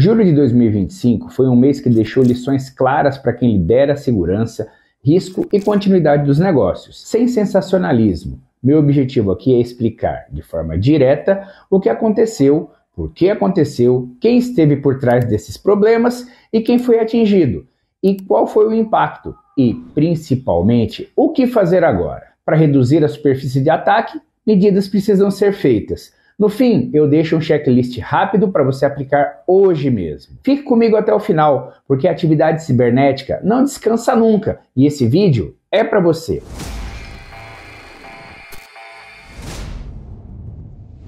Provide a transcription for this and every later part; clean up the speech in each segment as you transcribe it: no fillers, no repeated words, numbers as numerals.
Julho de 2025 foi um mês que deixou lições claras para quem lidera a segurança, risco e continuidade dos negócios, sem sensacionalismo. Meu objetivo aqui é explicar de forma direta o que aconteceu, por que aconteceu, quem esteve por trás desses problemas e quem foi atingido, e qual foi o impacto, e, principalmente, o que fazer agora. Para reduzir a superfície de ataque, medidas precisam ser feitas. No fim, eu deixo um checklist rápido para você aplicar hoje mesmo. Fique comigo até o final, porque a atividade cibernética não descansa nunca, e esse vídeo é para você.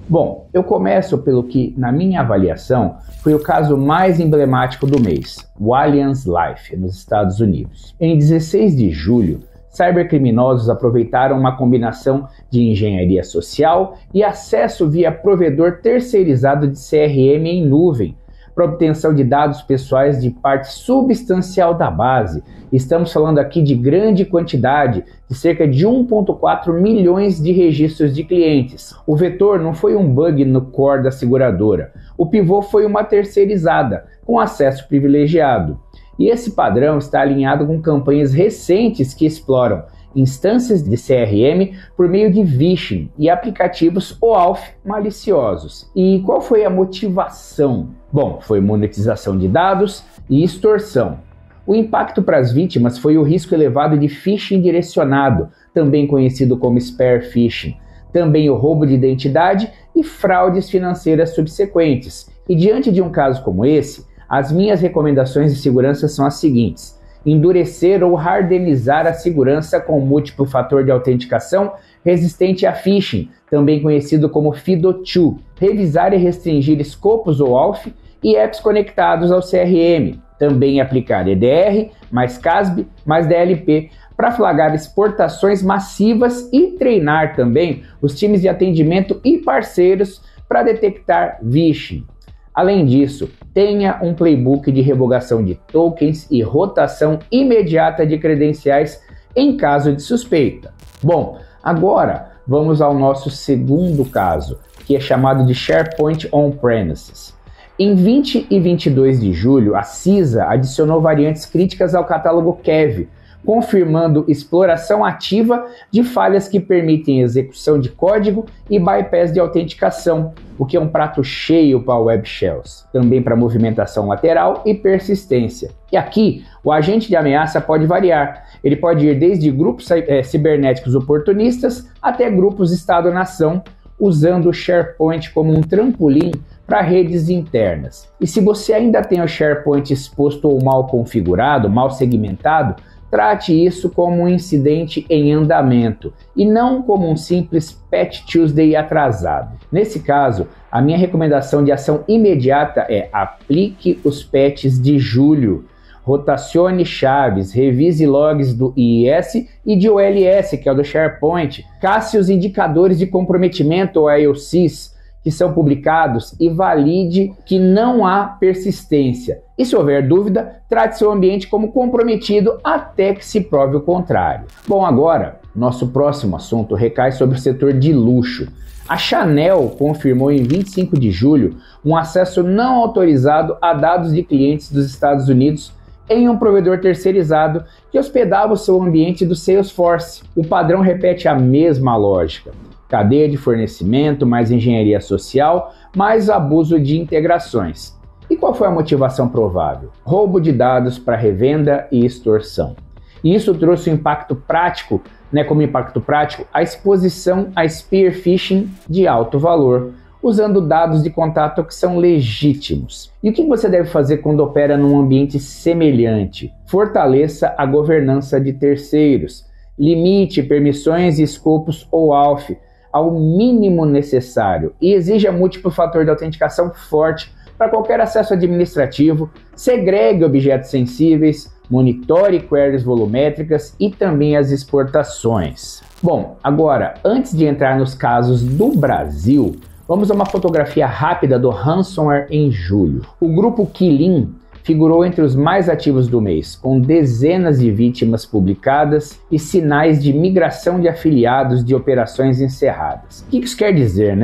Bom, eu começo pelo que, na minha avaliação, foi o caso mais emblemático do mês, o Allianz Life, nos Estados Unidos. Em 16 de julho, cybercriminosos aproveitaram uma combinação de engenharia social e acesso via provedor terceirizado de CRM em nuvem para obtenção de dados pessoais de parte substancial da base. Estamos falando aqui de grande quantidade, de cerca de 1,4 milhões de registros de clientes. O vetor não foi um bug no core da seguradora. O pivô foi uma terceirizada, com acesso privilegiado. E esse padrão está alinhado com campanhas recentes que exploram instâncias de CRM por meio de phishing e aplicativos OAuth maliciosos. E qual foi a motivação? Bom, foi monetização de dados e extorsão. O impacto para as vítimas foi o risco elevado de phishing direcionado, também conhecido como spear phishing, também o roubo de identidade e fraudes financeiras subsequentes. E diante de um caso como esse, as minhas recomendações de segurança são as seguintes: endurecer ou hardenizar a segurança com múltiplo fator de autenticação resistente a phishing, também conhecido como FIDO2, revisar e restringir escopos OAuth e apps conectados ao CRM, também aplicar EDR, mais CASB, mais DLP, para flagrar exportações massivas e treinar também os times de atendimento e parceiros para detectar phishing. Além disso, tenha um playbook de revogação de tokens e rotação imediata de credenciais em caso de suspeita. Bom, agora vamos ao nosso segundo caso, que é chamado de SharePoint On-Premises. Em 20 e 22 de julho, a CISA adicionou variantes críticas ao catálogo KEV, confirmando exploração ativa de falhas que permitem execução de código e bypass de autenticação, o que é um prato cheio para Web Shells, também para movimentação lateral e persistência. E aqui, o agente de ameaça pode variar. Ele pode ir desde grupos cibernéticos oportunistas até grupos Estado-nação, usando o SharePoint como um trampolim para redes internas. E se você ainda tem o SharePoint exposto ou mal configurado, mal segmentado, trate isso como um incidente em andamento e não como um simples Patch Tuesday atrasado. Nesse caso, a minha recomendação de ação imediata é aplique os patches de julho, rotacione chaves, revise logs do IIS e de OLS, que é o do SharePoint, casse os indicadores de comprometimento ou IOCs que são publicados e valide que não há persistência. E se houver dúvida, trate seu ambiente como comprometido até que se prove o contrário. Bom, agora, nosso próximo assunto recai sobre o setor de luxo. A Chanel confirmou em 25 de julho um acesso não autorizado a dados de clientes dos Estados Unidos em um provedor terceirizado que hospedava o seu ambiente do Salesforce. O padrão repete a mesma lógica: cadeia de fornecimento, mais engenharia social, mais abuso de integrações. E qual foi a motivação provável? Roubo de dados para revenda e extorsão. E isso trouxe um impacto prático, como impacto prático, a exposição a spear phishing de alto valor, usando dados de contato que são legítimos. E o que você deve fazer quando opera num ambiente semelhante? Fortaleça a governança de terceiros. Limite permissões e escopos OAuth ao mínimo necessário e exija múltiplo fator de autenticação forte para qualquer acesso administrativo, segregue objetos sensíveis, monitore queries volumétricas e também as exportações. Bom, agora, antes de entrar nos casos do Brasil, vamos a uma fotografia rápida do ransomware em julho. O grupo Qlin figurou entre os mais ativos do mês, com dezenas de vítimas publicadas e sinais de migração de afiliados de operações encerradas. O que isso quer dizer,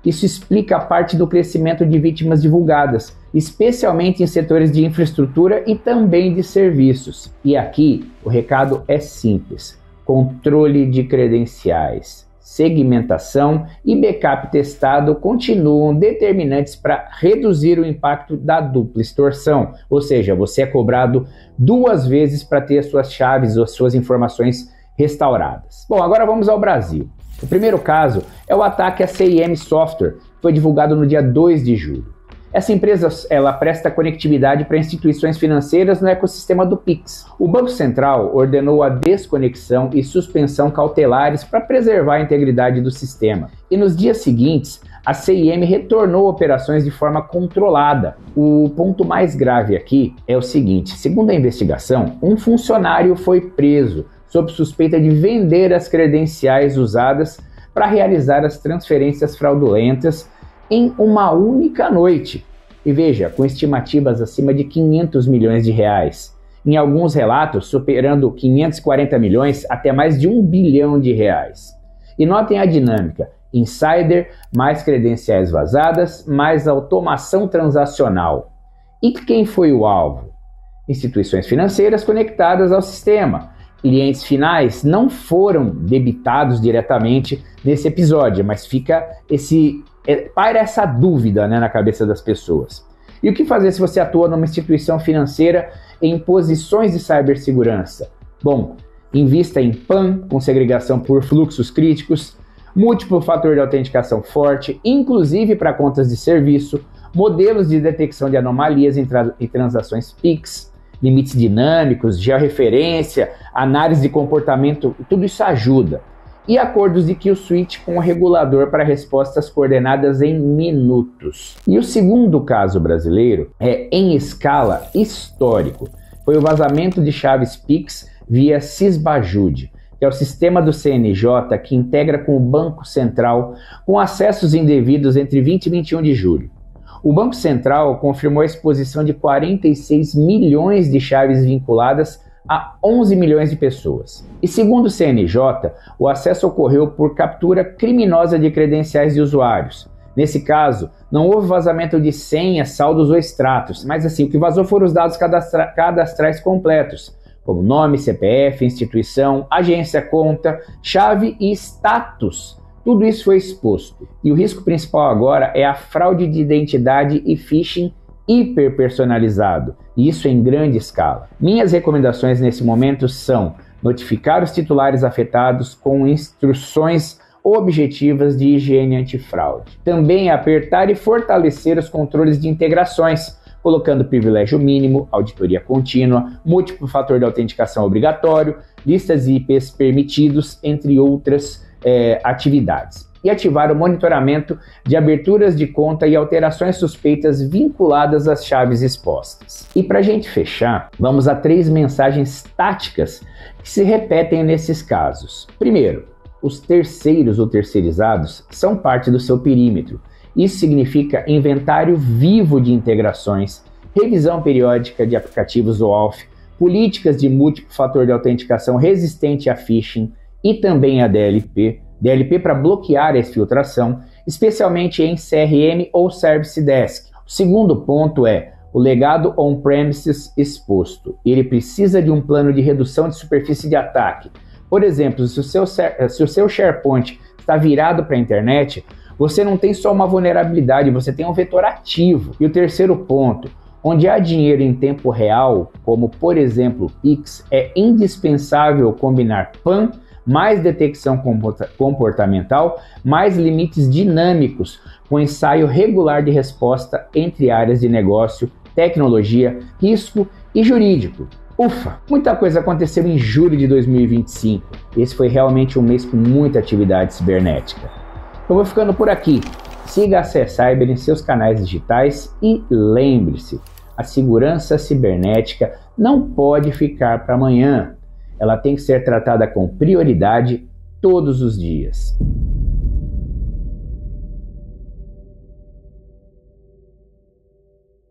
Isso explica parte do crescimento de vítimas divulgadas, especialmente em setores de infraestrutura e também de serviços. E aqui o recado é simples: controle de credenciais, segmentação e backup testado continuam determinantes para reduzir o impacto da dupla extorsão, ou seja, você é cobrado 2 vezes para ter as suas chaves ou as suas informações restauradas. Bom, agora vamos ao Brasil. O primeiro caso é o ataque à CIM Software, que foi divulgado no dia 2 de julho. Essa empresa ela presta conectividade para instituições financeiras no ecossistema do Pix. O Banco Central ordenou a desconexão e suspensão cautelares para preservar a integridade do sistema. E nos dias seguintes, a CIM retornou operações de forma controlada. O ponto mais grave aqui é o seguinte: segundo a investigação, um funcionário foi preso sob suspeita de vender as credenciais usadas para realizar as transferências fraudulentas em uma única noite. E veja, com estimativas acima de 500 milhões de reais. Em alguns relatos, superando 540 milhões até mais de 1 bilhão de reais. E notem a dinâmica: insider, mais credenciais vazadas, mais automação transacional. E quem foi o alvo? Instituições financeiras conectadas ao sistema. Clientes finais não foram debitados diretamente nesse episódio, mas paira essa dúvida, né, na cabeça das pessoas. E o que fazer se você atua numa instituição financeira em posições de cibersegurança? Bom, invista em PAN com segregação por fluxos críticos, múltiplo fator de autenticação forte, inclusive para contas de serviço, modelos de detecção de anomalias em transações PIX, limites dinâmicos, georreferência, análise de comportamento, tudo isso ajuda. E acordos de kill switch com o regulador para respostas coordenadas em minutos. E o segundo caso brasileiro é em escala histórico. Foi o vazamento de chaves PIX via Sisbajude, que é o sistema do CNJ que integra com o Banco Central com acessos indevidos entre 20 e 21 de julho. O Banco Central confirmou a exposição de 46 milhões de chaves vinculadas a 11 milhões de pessoas. E segundo o CNJ, o acesso ocorreu por captura criminosa de credenciais de usuários. Nesse caso, não houve vazamento de senhas, saldos ou extratos, mas assim, o que vazou foram os dados cadastrais completos, como nome, CPF, instituição, agência, conta, chave e status. Tudo isso foi exposto. E o risco principal agora é a fraude de identidade e phishing hiperpersonalizado, e isso em grande escala. Minhas recomendações nesse momento são notificar os titulares afetados com instruções objetivas de higiene antifraude. Também apertar e fortalecer os controles de integrações, colocando privilégio mínimo, auditoria contínua, múltiplo fator de autenticação obrigatório, listas de IPs permitidos, entre outras atividades. E ativar o monitoramento de aberturas de conta e alterações suspeitas vinculadas às chaves expostas. E para a gente fechar, vamos a 3 mensagens táticas que se repetem nesses casos. Primeiro, os terceiros ou terceirizados são parte do seu perímetro. Isso significa inventário vivo de integrações, revisão periódica de aplicativos OAuth, políticas de múltiplo fator de autenticação resistente a phishing e também a DLP para bloquear a exfiltração, especialmente em CRM ou Service Desk. O segundo ponto é o legado on-premises exposto. Ele precisa de um plano de redução de superfície de ataque. Por exemplo, se o seu SharePoint está virado para a internet, você não tem só uma vulnerabilidade, você tem um vetor ativo. E o terceiro ponto, onde há dinheiro em tempo real, como por exemplo Pix, é indispensável combinar PAN mais detecção comportamental, mais limites dinâmicos, com ensaio regular de resposta entre áreas de negócio, tecnologia, risco e jurídico. Ufa! Muita coisa aconteceu em julho de 2025. Esse foi realmente um mês com muita atividade cibernética. Eu vou ficando por aqui. Siga a CScyber em seus canais digitais e lembre-se, a segurança cibernética não pode ficar para amanhã. Ela tem que ser tratada com prioridade todos os dias.